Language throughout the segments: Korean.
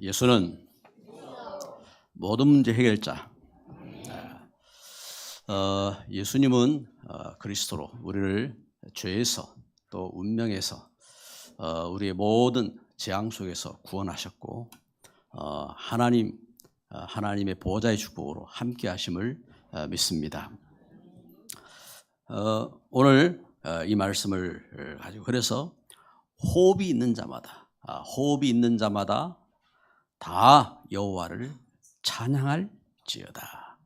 예수는 모든 문제 해결자. 예수님은 그리스도로 우리를 죄에서 또 운명에서 우리의 모든 재앙 속에서 구원하셨고 하나님의 보호자의 축복으로 함께 하심을 믿습니다. 오늘 이 말씀을 가지고 그래서 호흡이 있는 자마다 다 여호와를 찬양할지어다.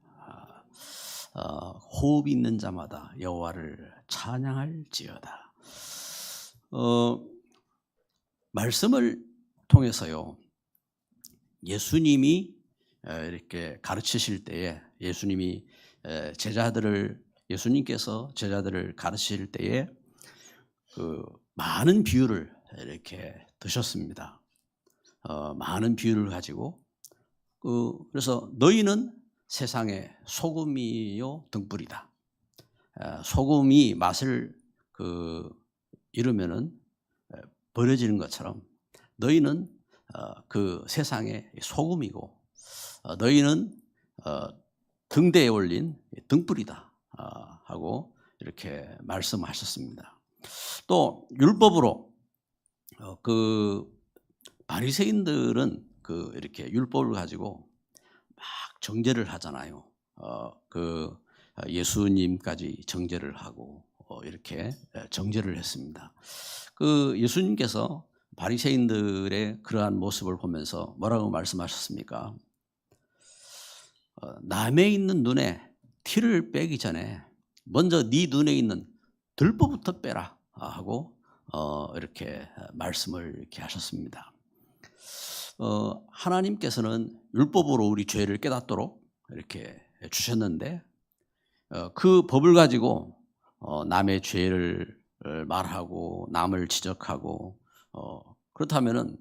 호흡이 있는 자마다 여호와를 찬양할지어다. 말씀을 통해서요, 예수님이 이렇게 가르치실 때에 예수님께서 제자들을 가르치실 때에 많은 비유를 이렇게 드셨습니다. 많은 비유를 가지고 그래서 너희는 세상의 소금이요 등불이다. 소금이 맛을 잃으면은 버려지는 것처럼 너희는 그 세상의 소금이고 너희는 등대에 올린 등불이다 하고 이렇게 말씀하셨습니다. 또 율법으로 바리새인들은 이렇게 율법을 가지고 막 정죄를 하잖아요. 예수님까지 정죄를 하고 이렇게 정죄를 했습니다. 예수님께서 바리새인들의 그러한 모습을 보면서 뭐라고 말씀하셨습니까? 남의 있는 눈에 티를 빼기 전에 먼저 네 눈에 있는 들보부터 빼라 하고 이렇게 말씀을 이렇게 하셨습니다. 하나님께서는 율법으로 우리 죄를 깨닫도록 이렇게 주셨는데 그 법을 가지고 남의 죄를 말하고 남을 지적하고 그렇다면은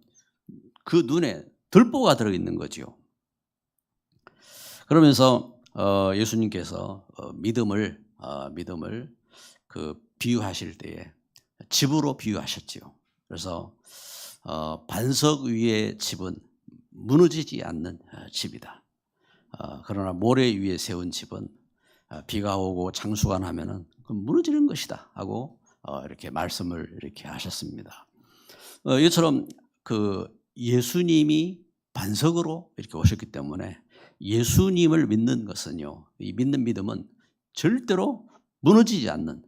그 눈에 들보가 들어있는 거지요. 그러면서 예수님께서 믿음을 비유하실 때에 집으로 비유하셨지요. 그래서 반석 위의 집은 무너지지 않는 집이다. 그러나 모래 위에 세운 집은 비가 오고 장수가 나면은 무너지는 것이다 하고 이렇게 말씀을 이렇게 하셨습니다. 이처럼 예수님이 반석으로 이렇게 오셨기 때문에 예수님을 믿는 것은요, 이 믿는 믿음은 절대로 무너지지 않는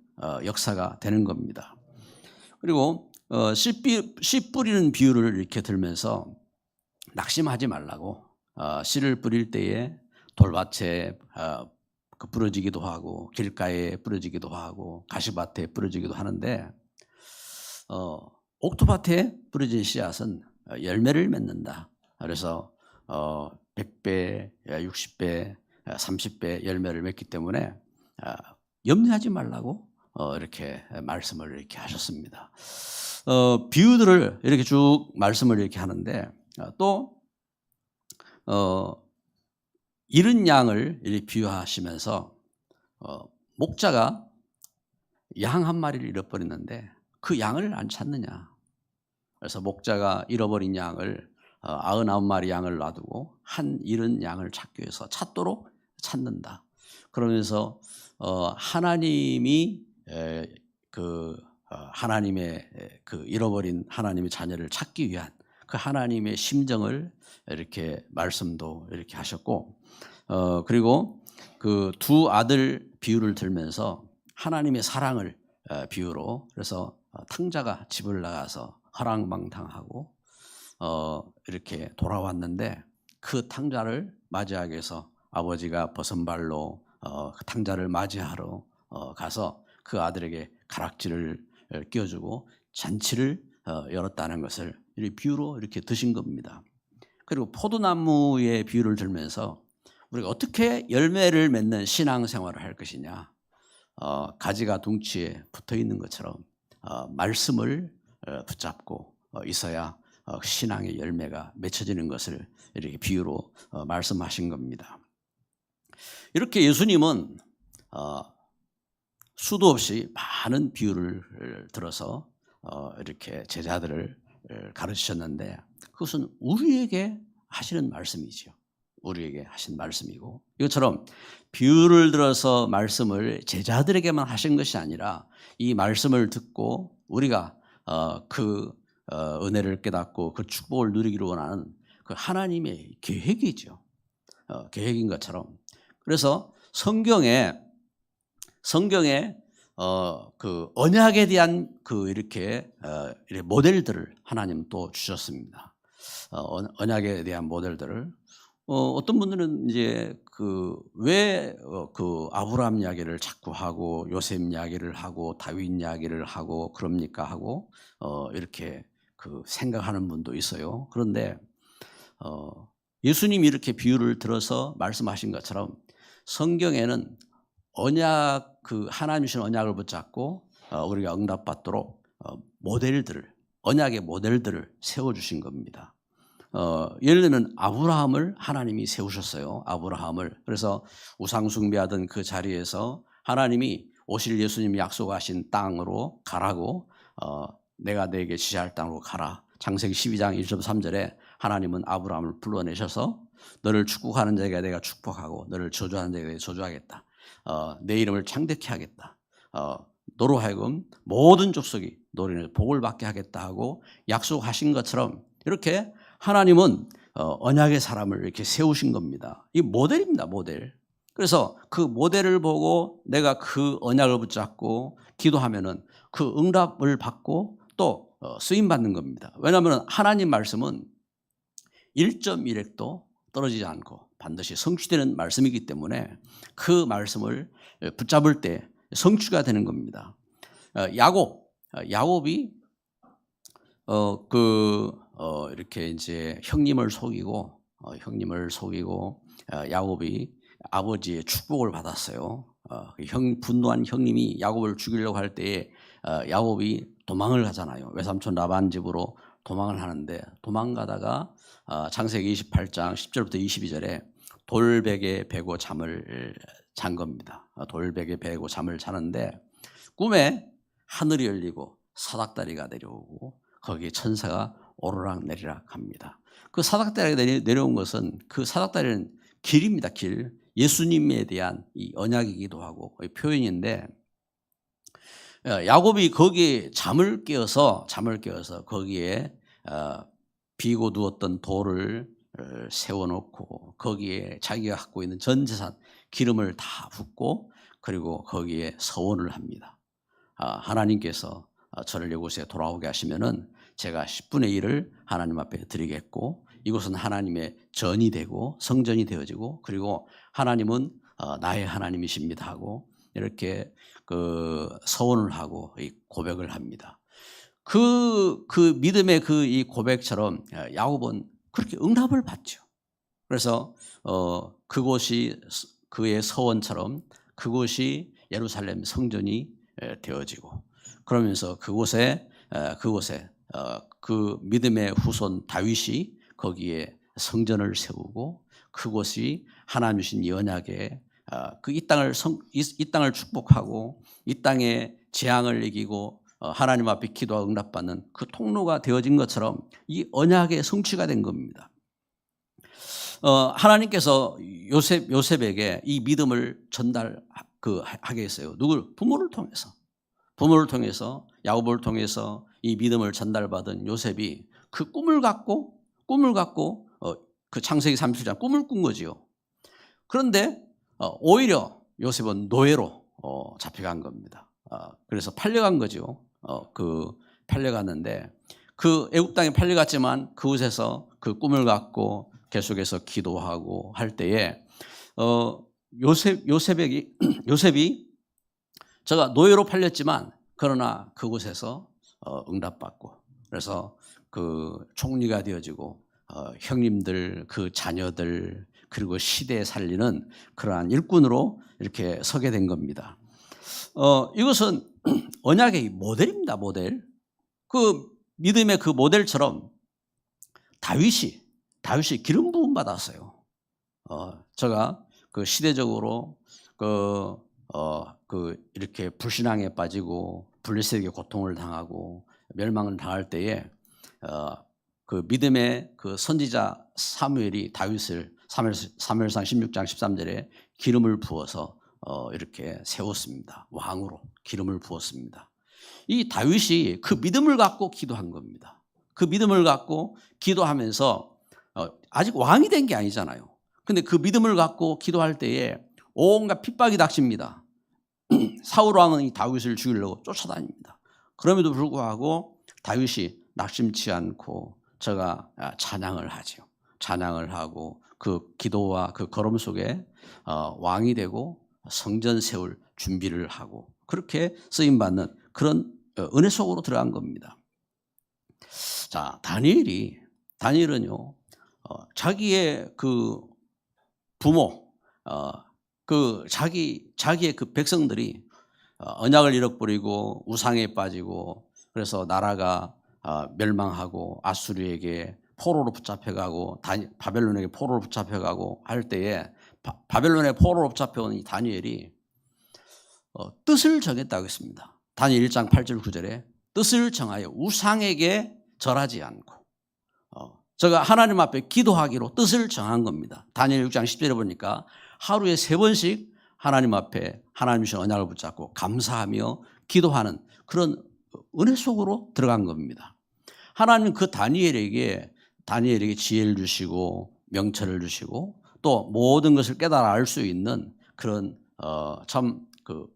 역사가 되는 겁니다. 그리고 씨 뿌리는 비유를 이렇게 들면서 낙심하지 말라고, 씨를 뿌릴 때에 돌밭에 부러지기도 하고 길가에 부러지기도 하고 가시밭에 부러지기도 하는데 옥토밭에 부러진 씨앗은 열매를 맺는다. 그래서 100배, 60배, 30배 열매를 맺기 때문에 염려하지 말라고 이렇게 말씀을 이렇게 하셨습니다. 비유들을 이렇게 쭉 말씀을 이렇게 하는데 또 잃은 양을 이렇게 비유하시면서 목자가 양 한 마리를 잃어버렸는데 그 양을 안 찾느냐. 그래서 목자가 잃어버린 양을 99마리 양을 놔두고 한 잃은 양을 찾기 위해서 찾도록 찾는다. 그러면서 하나님이 하나님의 잃어버린 하나님의 자녀를 찾기 위한 그 하나님의 심정을 이렇게 말씀도 이렇게 하셨고 그리고 두 아들 비유를 들면서 하나님의 사랑을 비유로 그래서 탕자가 집을 나가서 허랑방탕하고 이렇게 돌아왔는데 그 탕자를 맞이하기 위해서 아버지가 벗은발로 그 탕자를 맞이하러 가서 그 아들에게 가락지를 끼워주고 잔치를 열었다는 것을 비유로 이렇게 드신 겁니다. 그리고 포도나무의 비유를 들면서 우리가 어떻게 열매를 맺는 신앙생활을 할 것이냐, 가지가 둥치에 붙어 있는 것처럼 말씀을 붙잡고 있어야 신앙의 열매가 맺혀지는 것을 이렇게 비유로 말씀하신 겁니다. 이렇게 예수님은 수도 없이 많은 비유를 들어서 이렇게 제자들을 가르치셨는데 그것은 우리에게 하시는 말씀이죠. 우리에게 하신 말씀이고, 이것처럼 비유를 들어서 말씀을 제자들에게만 하신 것이 아니라 이 말씀을 듣고 우리가 은혜를 깨닫고 그 축복을 누리기를 원하는 그 하나님의 계획이죠. 계획인 것처럼. 그래서 성경에 그 언약에 대한 이렇게 모델들을 하나님 또 주셨습니다. 언약에 대한 모델들을 어떤 분들은 이제 왜 아브라함 이야기를 자꾸 하고 요셉 이야기를 하고 다윗 이야기를 하고 그럽니까 하고 이렇게 생각하는 분도 있어요. 그런데 예수님이 이렇게 비유를 들어서 말씀하신 것처럼 성경에는 언약, 하나님 주신 언약을 붙잡고 우리가 응답받도록 언약의 모델들을 세워주신 겁니다. 예를 들면 아브라함을 하나님이 세우셨어요. 아브라함을. 그래서 우상 숭배하던 그 자리에서 하나님이 오실 예수님이 약속하신 땅으로 가라고, 내가 너에게 지시할 땅으로 가라. 창세기 12장 1.3절에 하나님은 아브라함을 불러내셔서 너를 축복하는 자에게 내가 축복하고 너를 저주하는 자에게 내가 저주하겠다. 내 이름을 창대케 하겠다. 너로 하여금 모든 족속이 너로 인해서 복을 받게 하겠다 하고 약속하신 것처럼 이렇게 하나님은 언약의 사람을 이렇게 세우신 겁니다. 이 모델입니다, 모델. 그래서 그 모델을 보고 내가 그 언약을 붙잡고 기도하면은 그 응답을 받고 또 쓰임 받는 겁니다. 왜냐하면 하나님 말씀은 1.1핵도 떨어지지 않고 반드시 성취되는 말씀이기 때문에 그 말씀을 붙잡을 때 성취가 되는 겁니다. 야곱이 이렇게 이제 형님을 속이고 야곱이 아버지의 축복을 받았어요. 분노한 형님이 야곱을 죽이려고 할 때에 야곱이 도망을 가잖아요. 외삼촌 라반 집으로 도망을 하는데 도망가다가 창세기 28장 10절부터 22절에 돌베개 베고 잠을 잔 겁니다. 돌베개 베고 잠을 자는데 꿈에 하늘이 열리고 사닥다리가 내려오고 거기에 천사가 오르락 내리락 합니다. 그 사닥다리가 내려온 것은 그 사닥다리는 길입니다. 길. 예수님에 대한 이 언약이기도 하고 표현인데 야곱이 거기에 잠을 깨어서 거기에 비고 누웠던 돌을 세워놓고 거기에 자기가 갖고 있는 전 재산 기름을 다 붓고 그리고 거기에 서원을 합니다. 하나님께서 저를 이곳에 돌아오게 하시면은 제가 10분의 1을 하나님 앞에 드리겠고 이곳은 하나님의 전이 되고 성전이 되어지고 그리고 하나님은 나의 하나님이십니다 하고 이렇게 서원을 하고 고백을 합니다. 그 믿음의 이 고백처럼 야곱은 그렇게 응답을 받죠. 그래서 그곳이 그의 서원처럼 그곳이 예루살렘 성전이 되어지고 그러면서 그곳에 그 믿음의 후손 다윗이 거기에 성전을 세우고 그곳이 하나님 주신 언약의 이 땅을 축복하고 이 땅의 재앙을 이기고 하나님 앞에 기도하고 응답받는 그 통로가 되어진 것처럼 이 언약의 성취가 된 겁니다. 하나님께서 요셉에게 이 믿음을 하게 했어요. 누굴? 부모를 통해서 야곱을 통해서 이 믿음을 전달받은 요셉이 그 꿈을 갖고 그 창세기 37장 꿈을 꾼 거지요. 그런데 오히려 요셉은 노예로 잡혀간 겁니다. 그래서 팔려간 거죠. 팔려갔는데 그 애굽 땅에 팔려갔지만 그곳에서 그 꿈을 갖고 계속해서 기도하고 할 때에 요셉이 제가 노예로 팔렸지만 그러나 그곳에서 응답받고 그래서 그 총리가 되어지고 형님들 그 자녀들 그리고 시대에 살리는 그러한 일꾼으로 이렇게 서게 된 겁니다. 이것은 언약의 모델입니다. 모델. 그 믿음의 그 모델처럼 다윗이 기름 부음 받았어요. 제가 그 시대적으로 이렇게 불신앙에 빠지고 블레셋에게 고통을 당하고 멸망을 당할 때에 그 믿음의 그 선지자 사무엘이 다윗을 사무엘상 16장 13절에 기름을 부어서 이렇게 세웠습니다. 왕으로 기름을 부었습니다. 이 다윗이 그 믿음을 갖고 기도한 겁니다. 그 믿음을 갖고 기도하면서 아직 왕이 된 게 아니잖아요. 근데 그 믿음을 갖고 기도할 때에 온갖 핍박이 닥칩니다. 사울 왕은 이 다윗을 죽이려고 쫓아다닙니다. 그럼에도 불구하고 다윗이 낙심치 않고 저가 찬양을 하죠. 찬양을 하고 그 기도와 그 걸음 속에 왕이 되고 성전 세울 준비를 하고 그렇게 쓰임받는 그런 은혜 속으로 들어간 겁니다. 자, 다니엘은요, 자기의 그 부모, 자기의 그 백성들이 언약을 잃어버리고 우상에 빠지고 그래서 나라가 멸망하고 아수르에게 포로로 붙잡혀가고 바벨론에게 포로로 붙잡혀가고 할 때에 바벨론의 포로로 붙잡혀온 이 다니엘이 뜻을 정했다고 했습니다. 다니엘 1장 8절 9절에 뜻을 정하여 우상에게 절하지 않고 제가 하나님 앞에 기도하기로 뜻을 정한 겁니다. 다니엘 6장 10절에 보니까 하루에 3번씩 하나님 앞에 하나님 주신 언약을 붙잡고 감사하며 기도하는 그런 은혜 속으로 들어간 겁니다. 하나님은 그 다니엘에게 지혜를 주시고 명철을 주시고 또 모든 것을 깨달아 알 수 있는 그런 참 그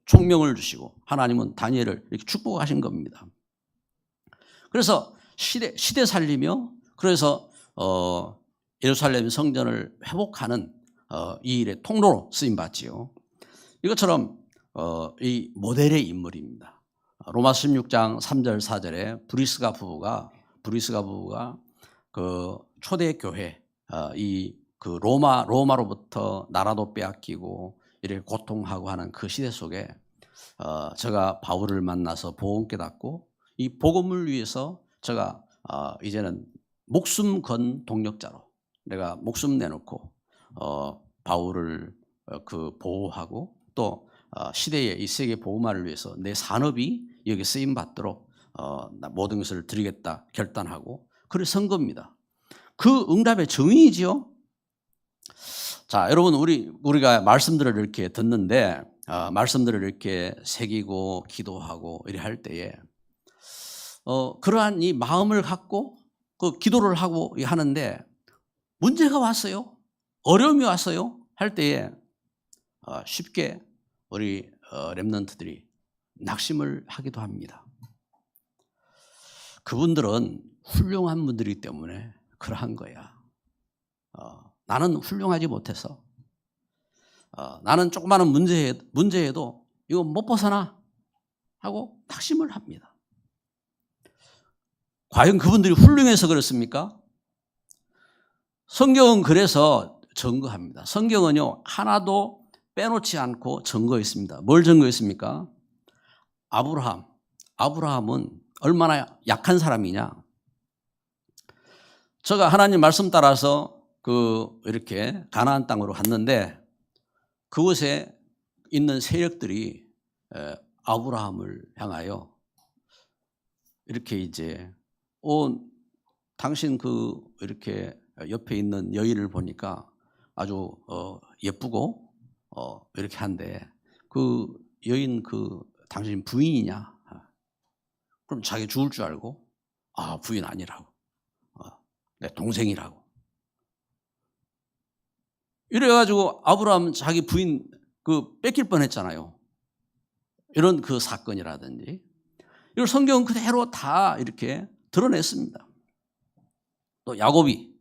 총명을 주시고 하나님은 다니엘을 이렇게 축복하신 겁니다. 그래서 시대 살리며 그래서 예루살렘 성전을 회복하는 이 일의 통로로 쓰임 받지요. 이것처럼 이 모델의 인물입니다. 로마서 16장 3절 4절에 브리스가 부부가 그 초대 교회 이 그 로마로부터 나라도 빼앗기고 이렇게 고통하고 하는 그 시대 속에 제가 바울을 만나서 복음 깨닫고 이 복음을 위해서 제가 이제는 목숨 건 동력자로 내가 목숨 내놓고 바울을 그 보호하고 또 시대의 이 세계 복음화를 위해서 내 산업이 여기 쓰임 받도록 모든 것을 드리겠다 결단하고 그래 선 겁니다. 그 응답의 증인이지요. 자, 여러분 우리가 말씀들을 이렇게 듣는데 말씀들을 이렇게 새기고 기도하고 이래 할 때에 그러한 이 마음을 갖고 그 기도를 하고 하는데 문제가 왔어요. 어려움이 왔어요. 할 때에 쉽게 우리 렘넌트들이 낙심을 하기도 합니다. 그분들은 훌륭한 분들이기 때문에 그러한 거야. 나는 훌륭하지 못해서 나는 조그마한 문제에도 이거 못 벗어나 하고 낙심을 합니다. 과연 그분들이 훌륭해서 그렇습니까? 성경은 그래서 증거합니다. 성경은요 하나도 빼놓지 않고 증거했습니다. 뭘 증거했습니까? 아브라함은 얼마나 약한 사람이냐. 제가 하나님 말씀 따라서 이렇게 가나안 땅으로 갔는데 그곳에 있는 세력들이 아브라함을 향하여 이렇게 이제 당신 이렇게 옆에 있는 여인을 보니까 아주 예쁘고 이렇게 한데 그 여인 당신 부인이냐? 그럼 자기 죽을 줄 알고 부인 아니라고 내 동생이라고 이래가지고 아브라함 자기 부인 뺏길 뻔했잖아요. 이런 사건이라든지 이걸 성경은 그대로 다 이렇게 드러냈습니다. 또 야곱이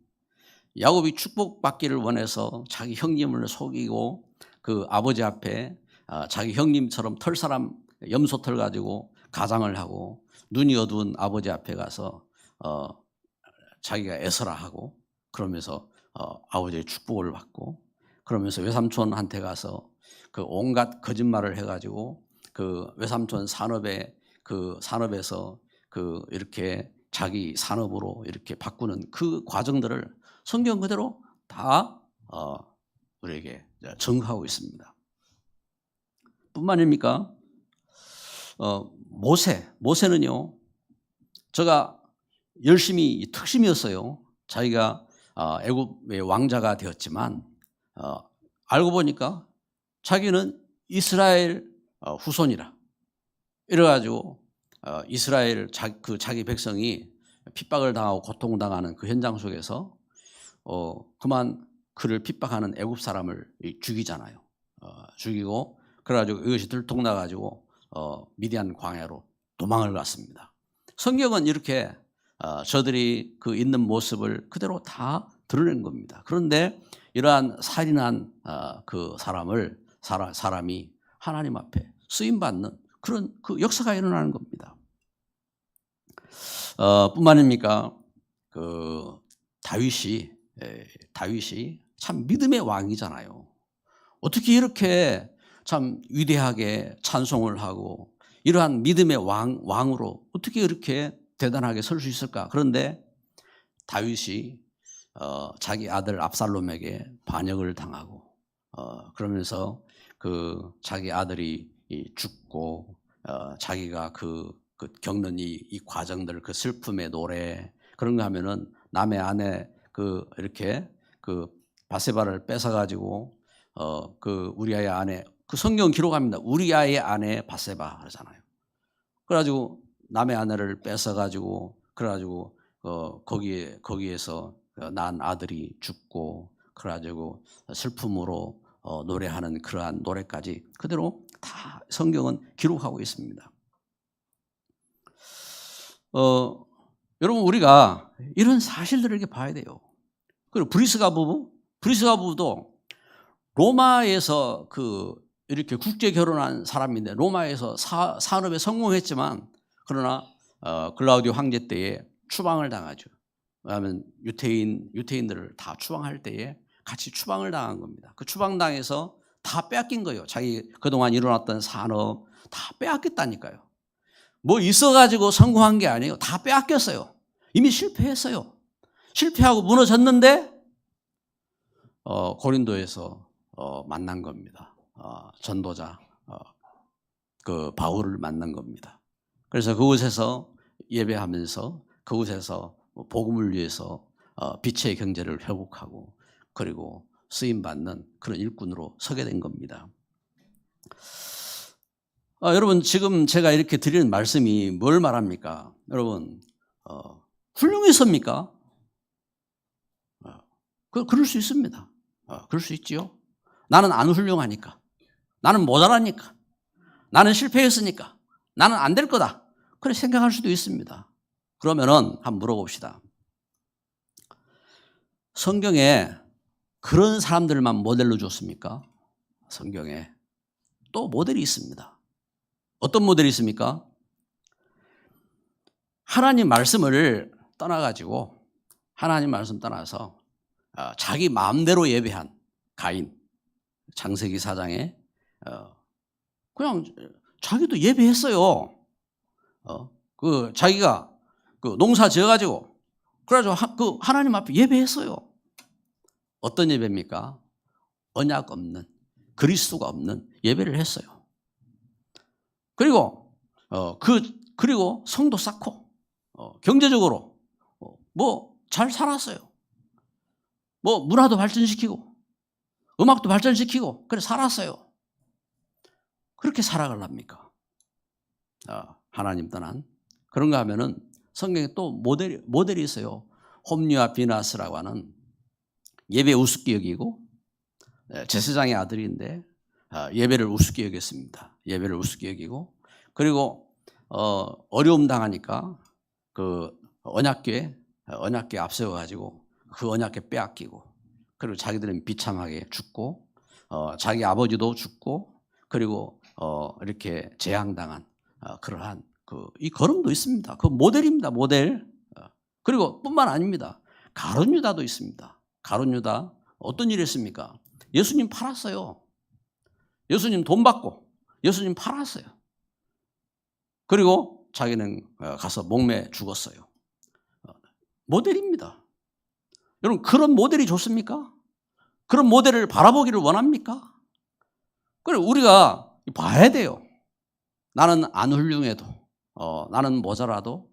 축복받기를 원해서 자기 형님을 속이고 그 아버지 앞에 자기 형님처럼 털사람 염소털 가지고 가장을 하고 눈이 어두운 아버지 앞에 가서 자기가 애서라 하고 그러면서 아버지의 축복을 받고 그러면서 외삼촌한테 가서 온갖 거짓말을 해가지고 외삼촌 산업에서 이렇게 자기 산업으로 이렇게 바꾸는 그 과정들을 성경 그대로 다 우리에게 증거하고 있습니다. 뿐만 아닙니까? 모세는요, 제가 열심히 특심이었어요. 자기가 애굽의 왕자가 되었지만 알고 보니까 자기는 이스라엘 후손이라 이래가지고 이스라엘 자기 백성이 핍박을 당하고 고통당하는 그 현장 속에서 그만 그를 핍박하는 애굽 사람을 죽이잖아요. 죽이고 그래가지고 이것이 들통나가지고 미디안 광야로 도망을 갔습니다. 성경은 이렇게 저들이 그 있는 모습을 그대로 다 드러낸 겁니다. 그런데 이러한 살인한 그 사람이 하나님 앞에 쓰임받는 그런 그 역사가 일어나는 겁니다. 뿐만 아닙니까? 그 다윗이 참 믿음의 왕이잖아요. 어떻게 이렇게 참 위대하게 찬송을 하고 이러한 믿음의 왕으로 어떻게 이렇게 대단하게 설 수 있을까? 그런데 다윗이 자기 아들 압살롬에게 반역을 당하고 그러면서 그 자기 아들이 죽고 자기가 그 겪는 이 과정들, 그 슬픔의 노래 그런 거 하면은 남의 아내 이렇게 바세바를 뺏어가지고 그 우리아의 아내 그 성경 기록합니다. 우리아의 아내 바세바 그러잖아요. 그래가지고 남의 아내를 뺏어가지고 그래가지고 거기에서 낳은 아들이 죽고 그래가지고 슬픔으로 노래하는 그러한 노래까지 그대로 다 성경은 기록하고 있습니다. 여러분 우리가 이런 사실들을 이렇게 봐야 돼요. 그리고 브리스가 부부도 로마에서 이렇게 국제 결혼한 사람인데 로마에서 산업에 성공했지만 그러나 글라우디오 황제 때에 추방을 당하죠. 왜냐하면 유태인들을 다 추방할 때에 같이 추방을 당한 겁니다. 그 추방당해서 다 빼앗긴 거예요. 자기 그동안 일어났던 산업 다 빼앗겼다니까요. 뭐 있어가지고 성공한 게 아니에요. 다 빼앗겼어요. 이미 실패했어요. 실패하고 무너졌는데 고린도에서 만난 겁니다. 전도자 그 바울을 만난 겁니다. 그래서 그곳에서 예배하면서 그곳에서 복음을 위해서 빛의 경제를 회복하고 그리고 쓰임받는 그런 일꾼으로 서게 된 겁니다. 여러분 지금 제가 이렇게 드리는 말씀이 뭘 말합니까? 여러분 훌륭해서입니까? 그럴 수 있습니다. 그럴 수 있지요. 나는 안 훌륭하니까. 나는 모자라니까. 나는 실패했으니까. 나는 안 될 거다. 그렇게 생각할 수도 있습니다. 그러면은 한번 물어봅시다. 성경에 그런 사람들만 모델로 줬습니까? 성경에 또 모델이 있습니다. 어떤 모델이 있습니까? 하나님 말씀을 떠나가지고 하나님 말씀 떠나서 자기 마음대로 예배한 가인 창세기 4장에 그냥 자기도 예배했어요. 자기가 농사 지어가지고 그래가지고 하나님 앞에 예배했어요. 어떤 예배입니까? 언약 없는 그리스도가 없는 예배를 했어요. 그리고 그리고 성도 쌓고 경제적으로 뭐 잘 살았어요. 뭐 문화도 발전시키고 음악도 발전시키고 그래 살았어요. 그렇게 살아가랍니까? 하나님 떠난 그런가 하면은 성경에 또 모델이 있어요. 홈리와 비나스라고 하는 예배 우습게 여기고 제사장의 아들인데 예배를 우습게 여겼습니다. 예배를 우습게 여기고 그리고 어려움 당하니까 그 언약궤 앞세워가지고 그 언약궤 빼앗기고 그리고 자기들은 비참하게 죽고 자기 아버지도 죽고 그리고 이렇게 재앙당한 그러한 이 걸음도 있습니다. 그 모델입니다. 모델. 그리고 뿐만 아닙니다. 가룟 유다도 있습니다. 가룟 유다 어떤 일을 했습니까? 예수님 팔았어요. 예수님 돈 받고 예수님 팔았어요. 그리고 자기는 가서 목매 죽었어요. 모델입니다. 여러분 그런 모델이 좋습니까? 그런 모델을 바라보기를 원합니까? 그래 우리가 봐야 돼요. 나는 안 훌륭해도 나는 모자라도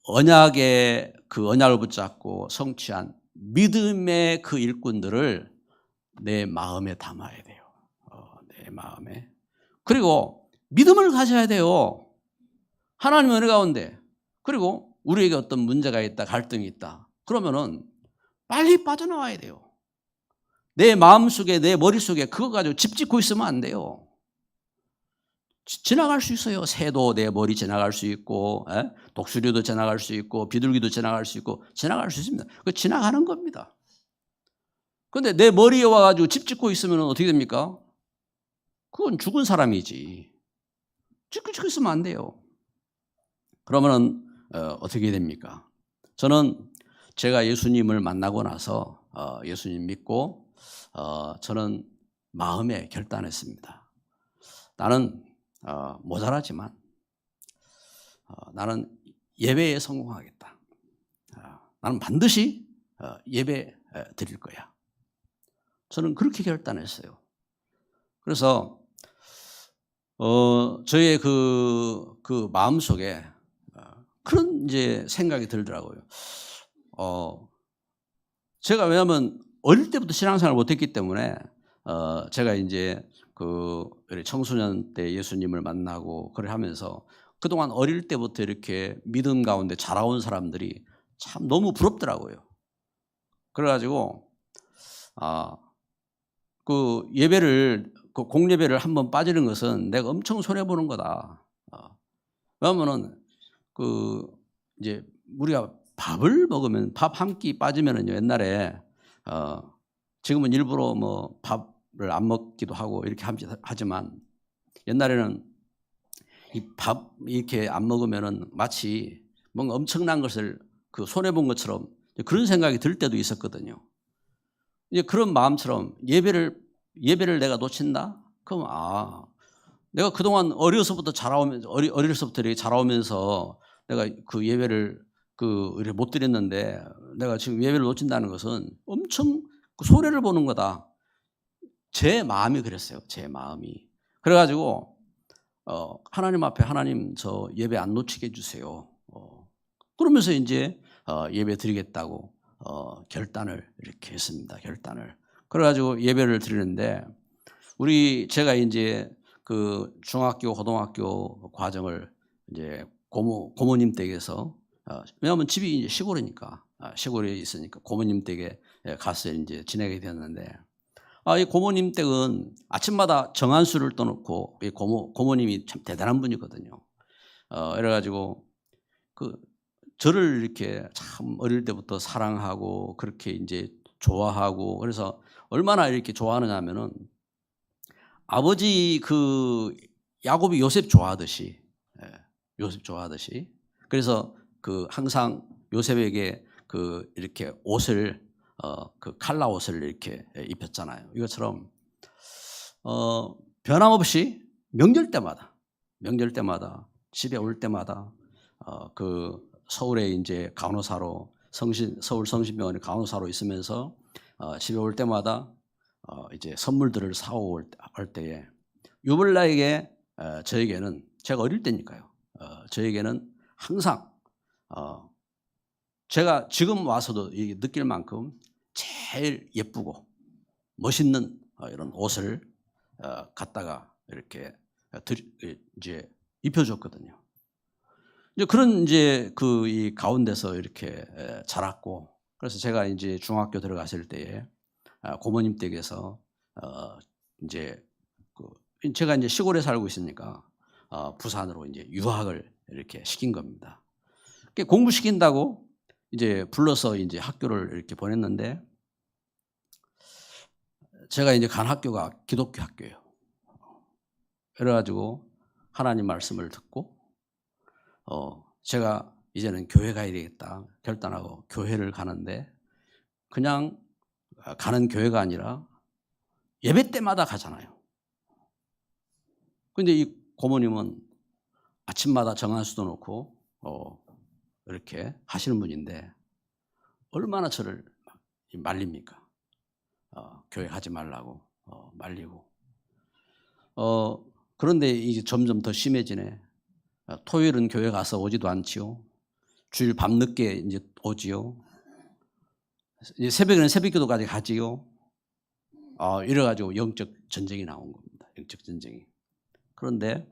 언약에 그 언약을 붙잡고 성취한 믿음의 그 일꾼들을 내 마음에 담아야 돼요. 내 마음에. 그리고 믿음을 가져야 돼요. 하나님의 은혜 가운데. 그리고 우리에게 어떤 문제가 있다, 갈등이 있다. 그러면은 빨리 빠져나와야 돼요. 내 마음속에, 내 머릿속에 그거 가지고 집 짓고 있으면 안 돼요. 지나갈 수 있어요. 새도 내 머리 지나갈 수 있고, 독수리도 지나갈 수 있고, 비둘기도 지나갈 수 있고, 지나갈 수 있습니다. 그 지나가는 겁니다. 그런데 내 머리에 와가지고 집 짓고 있으면 어떻게 됩니까? 그건 죽은 사람이지. 짓고 있으면 안 돼요. 그러면은 어떻게 됩니까? 저는 제가 예수님을 만나고 나서 예수님 믿고 저는 마음에 결단했습니다. 나는 모자라지만 나는 예배에 성공하겠다. 나는 반드시 예배 드릴 거야. 저는 그렇게 결단했어요. 그래서 저의 그 마음속에 그런 이제 생각이 들더라고요. 제가 왜냐하면 어릴 때부터 신앙생활을 못했기 때문에 제가 이제 그 청소년 때 예수님을 만나고 그걸 하면서 그동안 어릴 때부터 이렇게 믿음 가운데 자라온 사람들이 참 너무 부럽더라고요. 그래가지고 그 예배를 그 공예배를 한번 빠지는 것은 내가 엄청 손해 보는 거다. 왜냐하면은 그 이제 우리가 밥을 먹으면 밥 한 끼 빠지면은요 옛날에 지금은 일부러 뭐 밥을 안 먹기도 하고 이렇게 하지만 옛날에는 이 밥 이렇게 안 먹으면은 마치 뭔가 엄청난 것을 그 손해 본 것처럼 그런 생각이 들 때도 있었거든요. 이제 그런 마음처럼 예배를 내가 놓친다? 그럼 내가 그동안 어려서부터 자라오면서 어려서부터 이렇게 자라오면서 내가 그 예배를 이렇게 못 드렸는데 내가 지금 예배를 놓친다는 것은 엄청 손해를 보는 거다. 제 마음이 그랬어요. 제 마음이. 그래가지고 하나님 앞에 하나님 저 예배 안 놓치게 해주세요. 그러면서 이제 예배 드리겠다고 결단을 이렇게 했습니다. 결단을. 그래가지고 예배를 드리는데 제가 이제 그 중학교, 고등학교 과정을 이제 고모님 댁에서 왜냐하면 집이 이제 시골이니까 시골에 있으니까 고모님 댁에 가서 이제 지내게 되었는데 이 고모님 댁은 아침마다 정한수를 떠놓고 이 고모님이 참 대단한 분이거든요. 그래가지고 저를 이렇게 참 어릴 때부터 사랑하고 그렇게 이제 좋아하고 그래서 얼마나 이렇게 좋아하느냐 하면은 아버지 야곱이 요셉 좋아하듯이 그래서 항상 요셉에게 이렇게 옷을 칼라 옷을 이렇게 입혔잖아요. 이것처럼 변함없이 명절 때마다 집에 올 때마다 서울에 이제 간호사로 서울 성심병원에 간호사로 있으면서 집에 올 때마다 이제 선물들을 사올 때에 유불나에게 저에게는 제가 어릴 때니까요. 저에게는 항상 제가 지금 와서도 느낄 만큼 제일 예쁘고 멋있는 이런 옷을 갖다가 이렇게 이제 입혀줬거든요. 이제 그런 이제 이 가운데서 이렇게 자랐고 그래서 제가 이제 중학교 들어갔을 때에 고모님 댁에서 이제 제가 이제 시골에 살고 있으니까 부산으로 이제 유학을 이렇게 시킨 겁니다. 공부시킨다고 이제 불러서 이제 학교를 이렇게 보냈는데 제가 이제 간 학교가 기독교 학교예요. 그래가지고 하나님 말씀을 듣고 제가 이제는 교회 가야 되겠다 결단하고 교회를 가는데 그냥 가는 교회가 아니라 예배 때마다 가잖아요. 근데 이 고모님은 아침마다 정한수도 놓고 이렇게 하시는 분인데 얼마나 저를 말립니까? 교회 가지 말라고 말리고 그런데 이제 점점 더 심해지네. 토요일은 교회 가서 오지도 않지요. 주일 밤늦게 이제 오지요. 새벽에는 새벽기도까지 가지요. 이래가지고 영적 전쟁이 나온 겁니다. 영적 전쟁이. 그런데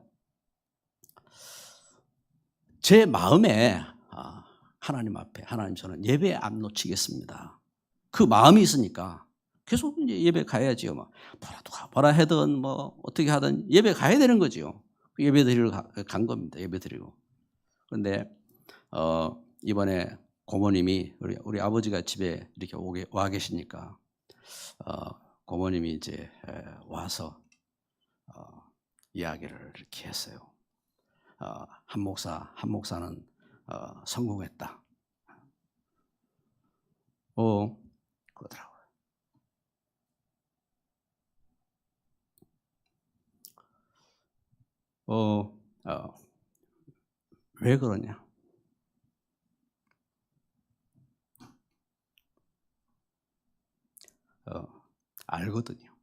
제 마음에 하나님 앞에 하나님 저는 예배 안 놓치겠습니다. 그 마음이 있으니까 계속 이제 예배 가야지요. 뭐라 하든 뭐 어떻게 하든 예배 가야 되는 거지요. 예배 드리러 간 겁니다. 예배 드리고. 그런데 이번에 고모님이 우리 아버지가 집에 이렇게 와 계시니까 고모님이 이제 와서 이야기를 이렇게 했어요. 한 목사는 성공했다. 그러더라고요. 왜 그러냐? 알거든요.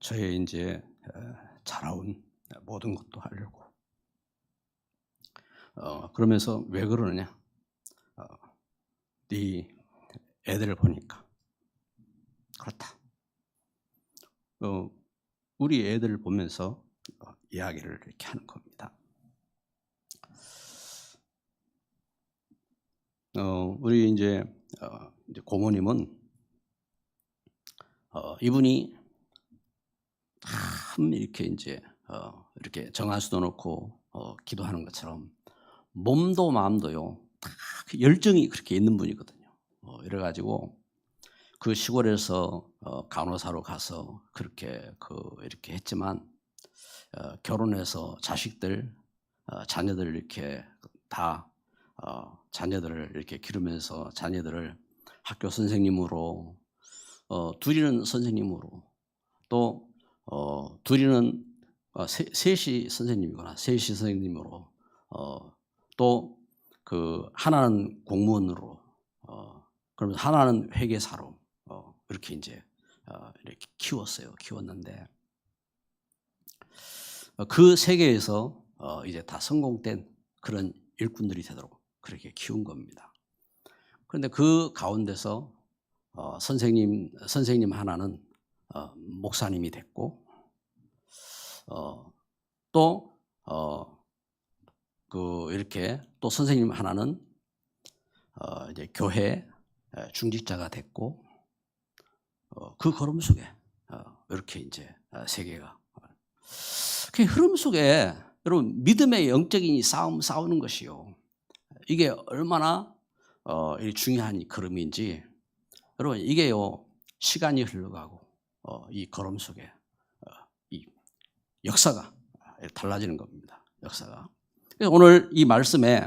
저의 이제 자라온 모든 것도 하려고. 그러면서 왜 그러느냐? 네 애들을 보니까 그렇다. 우리 애들을 보면서 이야기를 이렇게 하는 겁니다. 우리 이제 고모님은 이분이 참 이렇게 이제 이렇게 정한수도 놓고 기도하는 것처럼 몸도 마음도요 다 열정이 그렇게 있는 분이거든요. 이래가지고 그 시골에서 간호사로 가서 그렇게 이렇게 했지만 결혼해서 자식들 자녀들 이렇게 다 자녀들을 이렇게 기르면서 자녀들을 학교 선생님으로 둘이는 선생님으로 또 둘이는 셋이 선생님이거나 셋이 선생님으로 또 그 하나는 공무원으로 그러면서 하나는 회계사로 이렇게 이제 이렇게 키웠는데 그 세계에서 이제 다 성공된 그런 일꾼들이 되도록 그렇게 키운 겁니다. 그런데 그 가운데서 선생님 하나는 목사님이 됐고 또 이렇게 또 선생님 하나는 이제 교회 중직자가 됐고 그 걸음 속에 이렇게 이제 세계가 그 흐름 속에 여러분 믿음의 영적인 싸우는 것이요. 이게 얼마나 중요한 걸음인지 여러분 이게요 시간이 흘러가고 이 걸음 속에 이 역사가 달라지는 겁니다. 역사가. 그래서 오늘 이 말씀에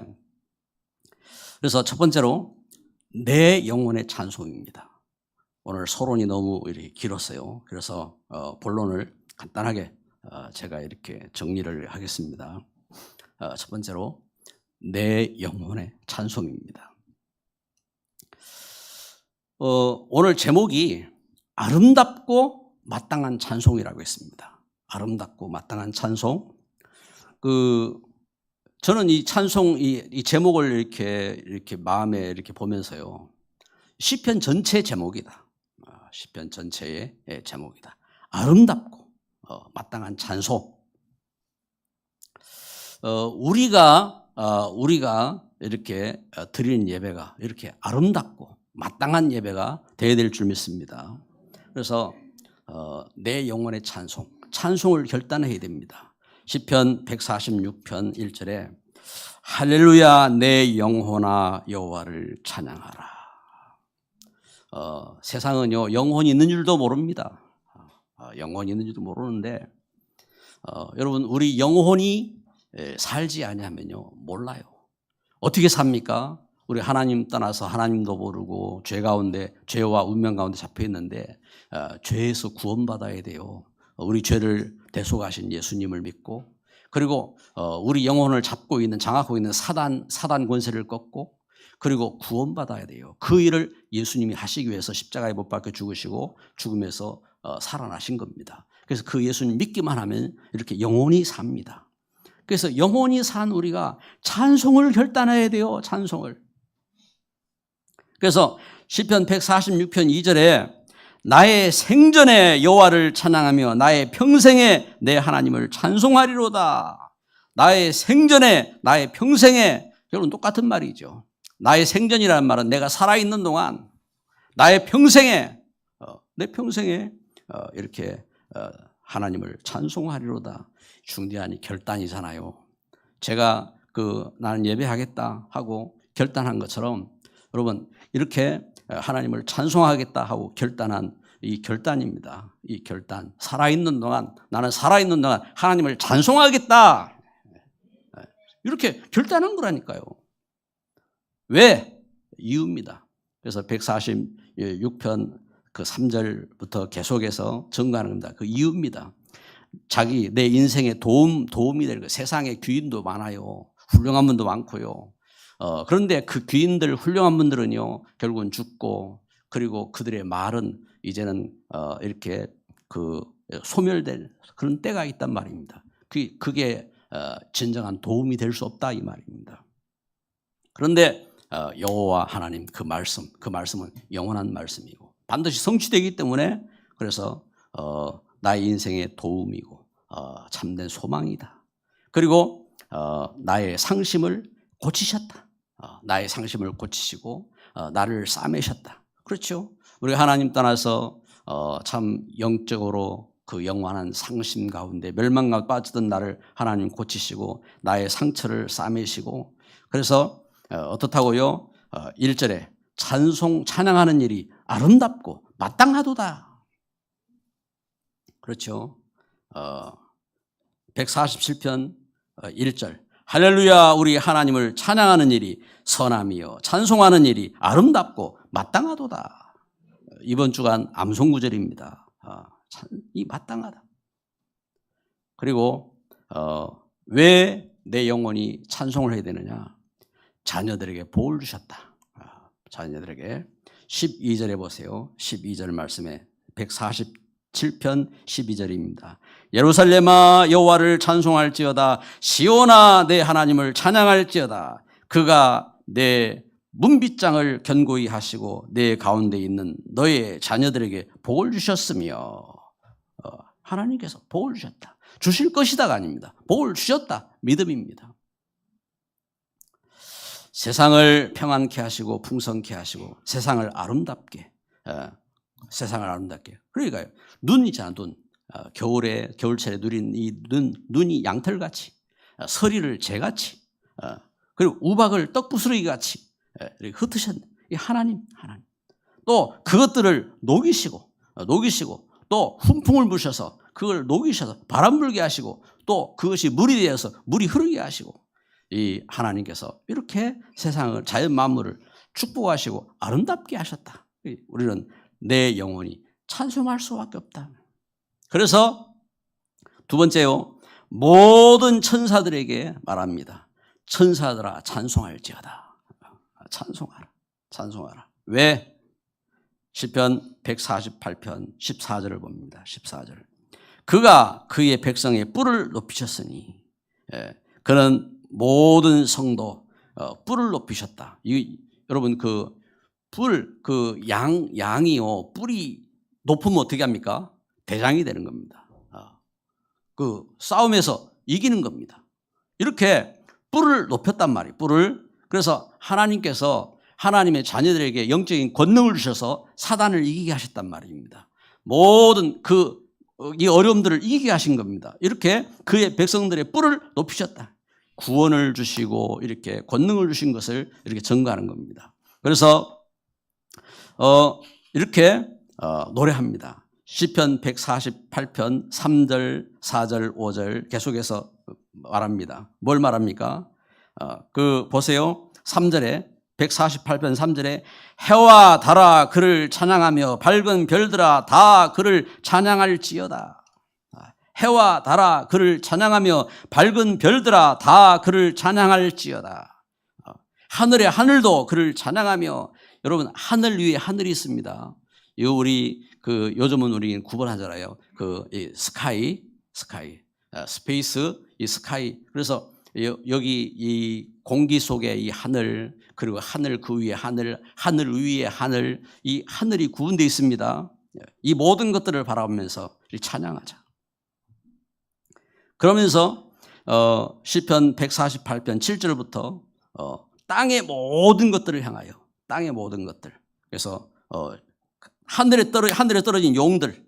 그래서 첫 번째로 내 영혼의 찬송입니다. 오늘 서론이 너무 이렇게 길었어요. 그래서 본론을 간단하게 제가 이렇게 정리를 하겠습니다. 첫 번째로 내 영혼의 찬송입니다. 오늘 제목이 아름답고 마땅한 찬송이라고 했습니다. 아름답고 마땅한 찬송. 저는 이 찬송 이 제목을 이렇게 마음에 이렇게 보면서요. 시편 전체 제목이다. 시편 전체의 제목이다. 아름답고 마땅한 찬송. 우리가 이렇게 드리는 예배가 이렇게 아름답고 마땅한 예배가 되어야 될 줄 믿습니다. 그래서 내 영혼의 찬송을 결단해야 됩니다. 시편 146편 1절에 할렐루야 내 영혼아 여호와를 찬양하라. 세상은요 영혼이 있는 줄도 모릅니다. 영혼이 있는 줄도 모르는데 여러분 우리 영혼이 살지 아니하면요 몰라요. 어떻게 삽니까? 우리 하나님 떠나서 하나님도 모르고 죄와 운명 가운데 잡혀 있는데 죄에서 구원받아야 돼요. 우리 죄를 대속하신 예수님을 믿고 그리고 우리 영혼을 장악하고 있는 사단 권세를 꺾고 그리고 구원받아야 돼요. 그 일을 예수님이 하시기 위해서 십자가에 못 박혀 죽으시고 죽음에서 살아나신 겁니다. 그래서 그 예수님 믿기만 하면 이렇게 영혼이 삽니다. 그래서 영원히 산 우리가 찬송을 결단해야 돼요. 찬송을. 그래서 시편 146편 2절에 나의 생전에 여호와를 찬양하며 나의 평생에 내 하나님을 찬송하리로다. 나의 생전에, 나의 평생에, 여러분 똑같은 말이죠. 나의 생전이라는 말은 내가 살아있는 동안, 나의 평생에, 내 평생에 이렇게 하나님을 찬송하리로다. 중대한 결단이잖아요. 제가 나는 예배하겠다 하고 결단한 것처럼 여러분 이렇게 하나님을 찬송하겠다 하고 결단한 이 결단입니다. 이 결단. 살아있는 동안, 나는 살아있는 동안 하나님을 찬송하겠다. 이렇게 결단한 거라니까요. 왜? 이유입니다. 그래서 146편 그 3절부터 계속해서 증거하는 겁니다. 그 이유입니다. 자기 내 인생에 도움이 될 거. 세상에 귀인도 많아요. 훌륭한 분도 많고요. 그런데 그 귀인들 훌륭한 분들은요 결국은 죽고 그리고 그들의 말은 이제는 이렇게 소멸될 그런 때가 있단 말입니다. 그게 진정한 도움이 될 수 없다 이 말입니다. 그런데 여호와 하나님 그 말씀은 영원한 말씀이고 반드시 성취되기 때문에 그래서 나의 인생의 도움이고 참된 소망이다. 그리고 나의 상심을 고치셨다. 나의 상심을 고치시고 나를 싸매셨다. 그렇죠? 우리 하나님 떠나서 참 영적으로 그 영원한 상심 가운데 멸망 가운데 빠지던 나를 하나님 고치시고 나의 상처를 싸매시고 그래서 어떻다고요? 1절에 찬양하는 일이 아름답고 마땅하도다. 그렇죠? 147편 1절 할렐루야 우리 하나님을 찬양하는 일이 선함이요 찬송하는 일이 아름답고 마땅하도다. 이번 주간 암송구절입니다. 이 마땅하다. 그리고 왜 내 영혼이 찬송을 해야 되느냐? 자녀들에게 복을 주셨다. 자녀들에게 12절에 보세요. 12절 말씀에 147편 12절입니다. 예루살렘아 여호와를 찬송할지어다. 시온아 내 하나님을 찬양할지어다. 그가 내 문빗장을 견고히 하시고 내 가운데 있는 너의 자녀들에게 복을 주셨으며 하나님께서 복을 주셨다. 주실 것이다가 아닙니다. 복을 주셨다. 믿음입니다. 세상을 평안케 하시고 풍성케 하시고 세상을 아름답게 그러니까요. 눈 있잖아. 눈. 겨울철에 누린 이 눈이 양털같이 서리를 재같이 그리고 우박을 떡부스러기같이 이렇게 흩으셨네. 이 하나님. 또 그것들을 녹이시고 또 훈풍을 부셔서 그걸 녹이셔서 바람 불게 하시고 또 그것이 물이 되어서 물이 흐르게 하시고 이 하나님께서 이렇게 세상을 자연 만물을 축복하시고 아름답게 하셨다. 우리는 내 영혼이 찬송할 수밖에 없다. 그래서 두 번째요. 모든 천사들에게 말합니다. 천사들아 찬송할지어다. 찬송하라. 왜? 시편 148편 14절을 봅니다. 14절. 그가 그의 백성의 뿔을 높이셨으니 그는 모든 성도 뿔을 높이셨다. 여러분 양이요 뿔이 높으면 어떻게 합니까? 대장이 되는 겁니다. 그 싸움에서 이기는 겁니다. 이렇게 뿔을 높였단 말이에요. 뿔을. 그래서 하나님께서 하나님의 자녀들에게 영적인 권능을 주셔서 사단을 이기게 하셨단 말입니다. 모든 이 어려움들을 이기게 하신 겁니다. 이렇게 그의 백성들의 뿔을 높이셨다. 구원을 주시고 이렇게 권능을 주신 것을 이렇게 증거하는 겁니다. 그래서 이렇게 노래합니다. 시편 148편 3절, 4절, 5절 계속해서 말합니다. 뭘 말합니까? 보세요. 3절에 148편 3절에 해와 달아 그를 찬양하며 밝은 별들아 다 그를 찬양할지어다. 해와 달아 그를 찬양하며 밝은 별들아 다 그를 찬양할지어다. 하늘의 하늘도 그를 찬양하며 여러분 하늘 위에 하늘이 있습니다. 요즘은 우리 구분하잖아요. 스카이 스페이스, 이 스카이. 그래서 여기 이 공기 속에 이 하늘, 그리고 하늘 그 위에 하늘, 하늘 위에 하늘, 이 하늘이 구분되어 있습니다. 이 모든 것들을 바라보면서 찬양하자. 그러면서 시편 148편 7절부터 땅의 모든 것들을 향하여, 땅의 모든 것들. 그래서 하늘에 떨어진 용들,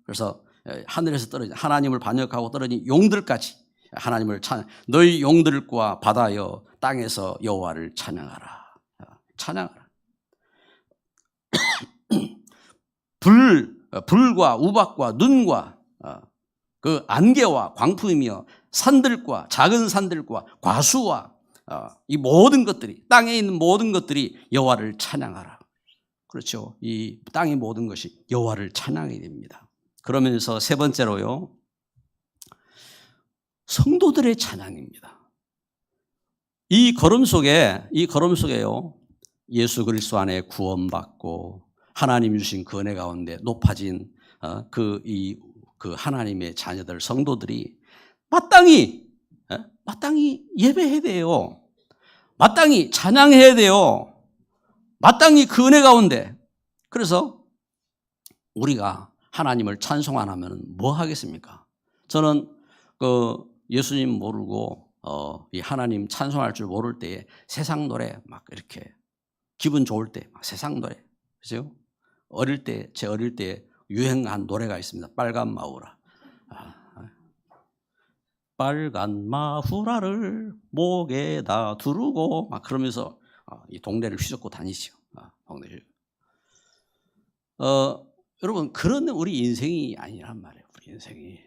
그래서 하늘에서 떨어진 하나님을 반역하고 떨어진 용들까지 하나님을 너희 용들과 바다여 땅에서 여호와를 찬양하라. 찬양하라. 불과 우박과 눈과 그 안개와 광풍이며 산들과 작은 산들과 과수와 이 모든 것들이, 땅에 있는 모든 것들이 여호와를 찬양하라. 그렇죠. 이 땅의 모든 것이 여호와를 찬양해야 됩니다. 그러면서 세 번째로요, 성도들의 찬양입니다. 이 걸음 속에요, 예수 그리스도 안에 구원받고 하나님 주신 그 은혜 가운데 높아진 그 하나님의 자녀들, 성도들이 마땅히 예배해야 돼요. 마땅히 찬양해야 돼요. 마땅히 그 은혜 가운데. 그래서 우리가 하나님을 찬송 안 하면 뭐 하겠습니까? 저는 예수님 모르고 이 하나님 찬송할 줄 모를 때에 세상 노래 막 이렇게 기분 좋을 때 막 세상 노래, 그죠? 제 어릴 때 유행한 노래가 있습니다. 빨간 마후라. 빨간 마후라를 목에다 두르고 막 그러면서 이 동네를 휘젓고 다니죠. 동네를. 여러분, 그런 우리 인생이 아니란 말이에요. 우리 인생이.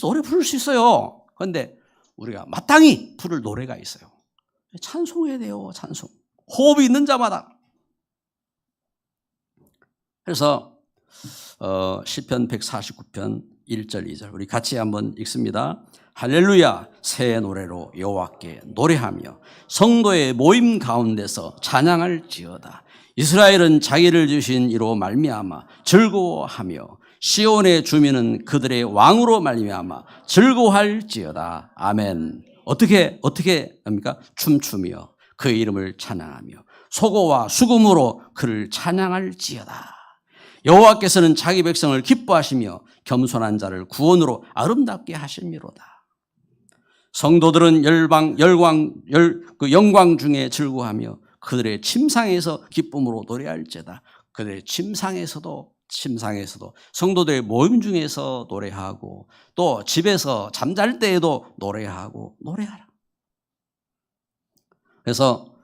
노래 부를 수 있어요. 그런데 우리가 마땅히 부를 노래가 있어요. 찬송해야 돼요. 찬송. 호흡이 있는 자마다. 그래서 시편 149편 1절 2절 우리 같이 한번 읽습니다. 할렐루야, 새 노래로 여호와께 노래하며 성도의 모임 가운데서 찬양할지어다. 이스라엘은 자기를 주신 이로 말미암아 즐거워하며 시온의 주민은 그들의 왕으로 말미암아 즐거워할지어다. 아멘. 어떻게 합니까? 춤추며 그의 이름을 찬양하며 소고와 수금으로 그를 찬양할지어다. 여호와께서는 자기 백성을 기뻐하시며 겸손한 자를 구원으로 아름답게 하심이로다. 성도들은 영광 중에 즐거워하며 그들의 침상에서 기쁨으로 노래할지어다. 그들의 침상에서도 성도들의 모임 중에서 노래하고 또 집에서 잠잘 때에도 노래하라. 그래서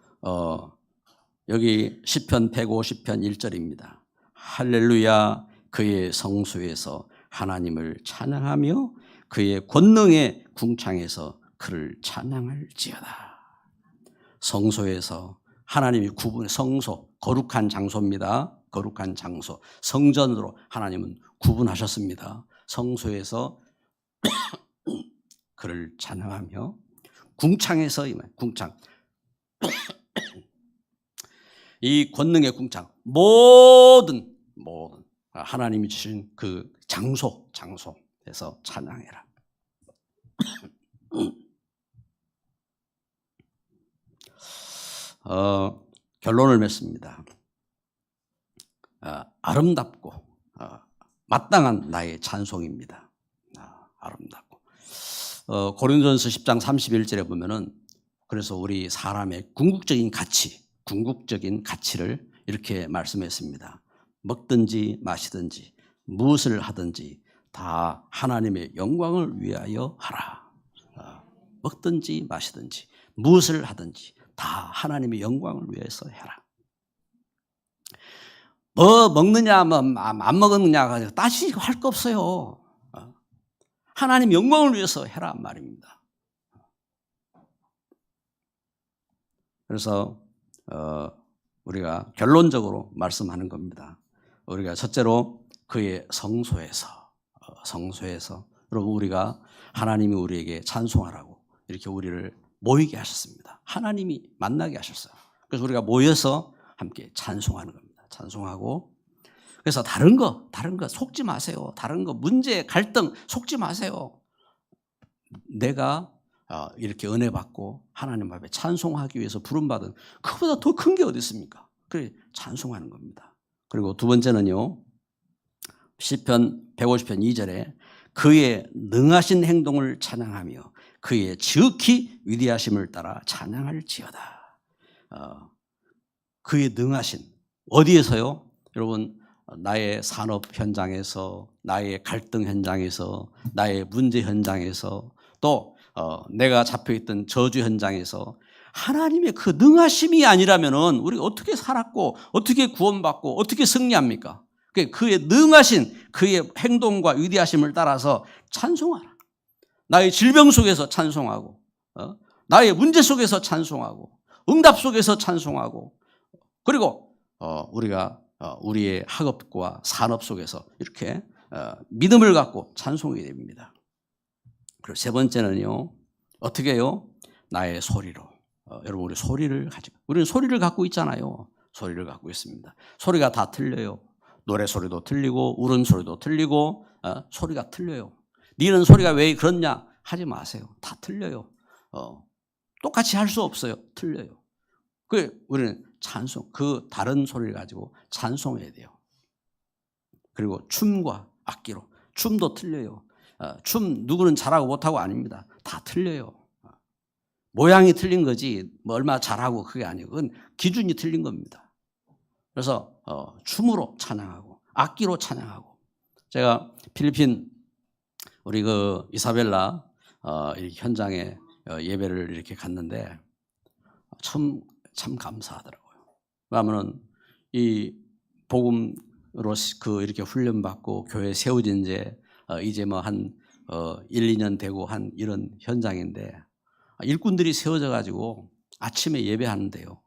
여기 시편 150편 1절입니다. 할렐루야, 그의 성소에서 하나님을 찬양하며 그의 권능의 궁창에서 그를 찬양할지어다. 성소에서 하나님이 성소, 거룩한 장소입니다. 거룩한 장소, 성전으로 하나님은 구분하셨습니다. 성소에서 그를 찬양하며 궁창에서, 궁창, 이 권능의 궁창, 모든 하나님이 주신 그 장소에서 찬양해라. 결론을 맺습니다. 아름답고 마땅한 나의 찬송입니다. 아름답고. 고린도전서 10장 31절에 보면은, 그래서 우리 사람의 궁극적인 가치를 이렇게 말씀했습니다. 먹든지 마시든지 무엇을 하든지 다 하나님의 영광을 위하여 하라. 먹든지 마시든지 무엇을 하든지 다 하나님의 영광을 위해서 해라. 뭐 먹느냐, 안 먹느냐가 따지고 할 거 없어요. 하나님 영광을 위해서 해라 말입니다. 그래서 우리가 결론적으로 말씀하는 겁니다. 우리가 첫째로 그의 성소에서 여러분, 우리가 하나님이 우리에게 찬송하라고 이렇게 우리를 모이게 하셨습니다. 하나님이 만나게 하셨어요. 그래서 우리가 모여서 함께 찬송하는 겁니다. 찬송하고, 그래서 다른 거 속지 마세요. 다른 거 문제, 갈등 속지 마세요. 내가 이렇게 은혜 받고 하나님 앞에 찬송하기 위해서 부름받은 그보다 더 큰 게 어디 있습니까? 그래 찬송하는 겁니다. 그리고 두 번째는요. 시편 150편 2절에 그의 능하신 행동을 찬양하며 그의 지극히 위대하심을 따라 찬양할지어다. 그의 능하신 어디에서요? 여러분 나의 산업 현장에서, 나의 갈등 현장에서, 나의 문제 현장에서, 또 내가 잡혀있던 저주 현장에서 하나님의 그 능하심이 아니라면은 우리가 어떻게 살았고 어떻게 구원받고 어떻게 승리합니까? 그의 능하신 그의 행동과 위대하심을 따라서 찬송하라. 나의 질병 속에서 찬송하고, 나의 문제 속에서 찬송하고, 응답 속에서 찬송하고, 그리고 우리가 우리의 학업과 산업 속에서 이렇게 믿음을 갖고 찬송하게 됩니다. 그리고 세 번째는요, 어떻게 해요? 나의 소리로. 여러분 우리 소리를 가지고, 우리는 소리를 갖고 있잖아요. 소리를 갖고 있습니다. 소리가 다 틀려요. 노래 소리도 틀리고 울음 소리도 틀리고 소리가 틀려요. 니는 소리가 왜 그렇냐 하지 마세요. 다 틀려요. 똑같이 할 수 없어요. 틀려요. 우리는 찬송, 그 다른 소리를 가지고 찬송해야 돼요. 그리고 춤과 악기로. 춤도 틀려요. 춤 누구는 잘하고 못하고 아닙니다. 다 틀려요. 모양이 틀린 거지 뭐 얼마나 잘하고 그게 아니고 그건 기준이 틀린 겁니다. 그래서 춤으로 찬양하고 악기로 찬양하고. 제가 필리핀 우리 그 이사벨라 현장에 예배를 이렇게 갔는데 참 감사하더라고요. 왜냐하면 이 복음으로 이렇게 훈련받고 교회 세워진 이제 뭐 한 1, 2년 되고 한 이런 현장인데 일꾼들이 세워져 가지고 아침에 예배하는데요.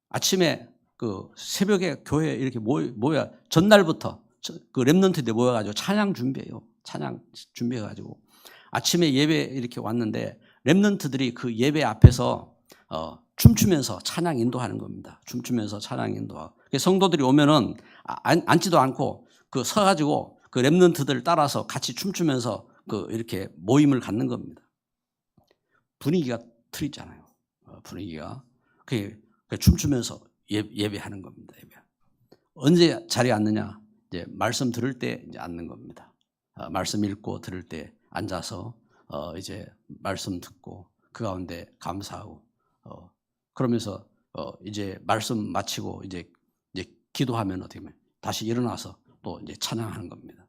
아침에 그 새벽에 교회에 이렇게 모여 전날부터 그 렘넌트들 모여가지고 찬양 준비해요. 찬양 준비해가지고 아침에 예배 이렇게 왔는데 렘넌트들이 그 예배 앞에서 춤추면서 찬양 인도하는 겁니다. 춤추면서 찬양 인도하고 성도들이 오면은 앉지도 않고 그 서가지고 그 렘넌트들 따라서 같이 춤추면서 그 이렇게 모임을 갖는 겁니다. 분위기가 틀리잖아요. 분위기가 그 춤추면서 예배하는 겁니다. 언제 자리에 앉느냐? 이제 말씀 들을 때 이제 앉는 겁니다. 말씀 읽고 들을 때 앉아서 이제 말씀 듣고 그 가운데 감사하고 그러면서 이제 말씀 마치고 이제 기도하면 어떻게 하면 다시 일어나서 또 이제 찬양하는 겁니다.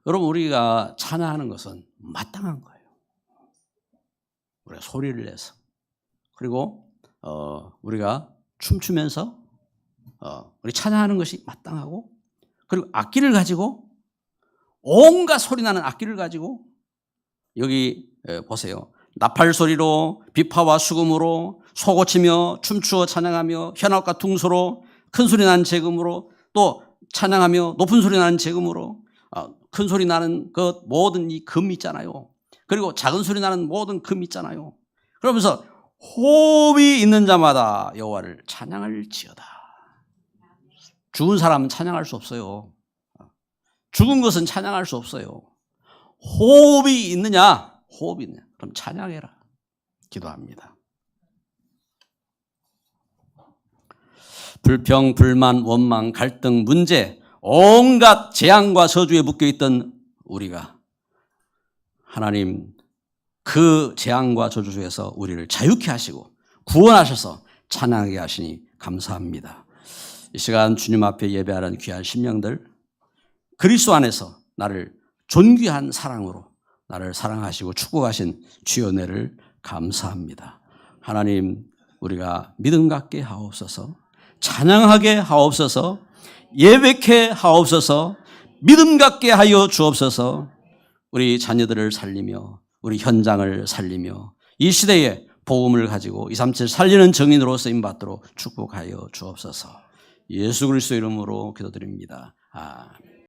여러분 우리가 찬양하는 것은 마땅한 거예요. 우리가 소리를 내서 그리고 우리가 춤추면서 우리 찬양하는 것이 마땅하고 그리고 악기를 가지고 온갖 소리 나는 악기를 가지고 여기 보세요. 나팔 소리로 비파와 수금으로 소고치며 춤추어 찬양하며 현악과 퉁소로 큰 소리 나는 재금으로 또 찬양하며 높은 소리 나는 재금으로 큰 소리 나는 그 모든 이 금 있잖아요. 그리고 작은 소리 나는 모든 금 있잖아요. 그러면서 호흡이 있는 자마다 여호와를 찬양할지어다. 죽은 사람은 찬양할 수 없어요. 죽은 것은 찬양할 수 없어요. 호흡이 있느냐? 호흡이 있느냐? 그럼 찬양해라. 기도합니다. 불평, 불만, 원망, 갈등, 문제, 온갖 재앙과 저주에 묶여있던 우리가 하나님 그 재앙과 저주 중에서 우리를 자유케 하시고 구원하셔서 찬양하게 하시니 감사합니다. 이 시간 주님 앞에 예배하는 귀한 심령들, 그리스도 안에서 나를 존귀한 사랑으로 나를 사랑하시고 축복하신 주의 은혜를 감사합니다. 하나님 우리가 믿음 갖게 하옵소서, 찬양하게 하옵소서, 예배케 하옵소서, 믿음 갖게 하여 주옵소서. 우리 자녀들을 살리며 우리 현장을 살리며 이 시대에 복음을 가지고 237 살리는 증인으로 쓰임받도록 축복하여 주옵소서. 예수 그리스도 이름으로 기도드립니다. 아멘.